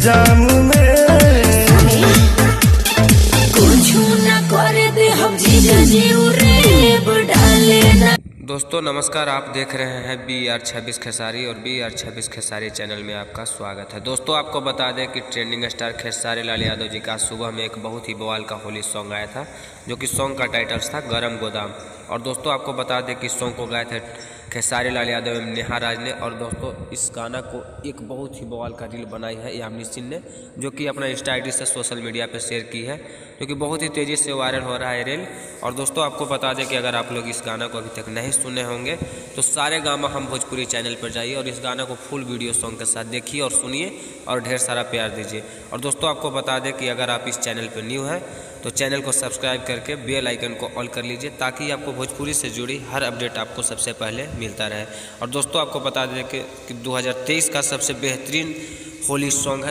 जाम में कुछ ना करे दे हम जीजा जी रे डाले ना। दोस्तों नमस्कार, आप देख रहे हैं BR26 खेसारी और BR26 खेसारी चैनल में आपका स्वागत है। दोस्तों आपको बता दें कि ट्रेंडिंग स्टार खेसारी लाल यादव जी का सुबह में एक बहुत ही बवाल का होली सॉन्ग आया था, जो कि सॉन्ग का टाइटल्स था गरम गोदाम। और दोस्तों आपको बता दें कि सॉन्ग को गाए थे खेसारी लाल यादव एवं नेहा राज ने। और दोस्तों इस गाना को एक बहुत ही बवाल का रील बनाई है यामिनी सिंह ने, जो कि अपना इंस्टा आईडी से सोशल मीडिया पर शेयर की है, जो कि बहुत ही तेज़ी से वायरल हो रहा है रील। और दोस्तों आपको बता दें कि अगर आप लोग इस गाना को अभी तक नहीं सुने होंगे तो सारे गामा हम भोजपुरी चैनल पर जाइए और इस गाना को फुल वीडियो सॉन्ग के साथ देखिए और सुनिए और ढेर सारा प्यार दीजिए। और दोस्तों आपको बता दें कि अगर आप इस चैनल पर न्यू हैं तो चैनल को सब्सक्राइब करके बेल आइकन को ऑल कर लीजिए, ताकि आपको भोजपुरी से जुड़ी हर अपडेट आपको सबसे पहले मिलता रहे। और दोस्तों आपको बता दें कि 2023 का सबसे बेहतरीन होली सॉन्ग है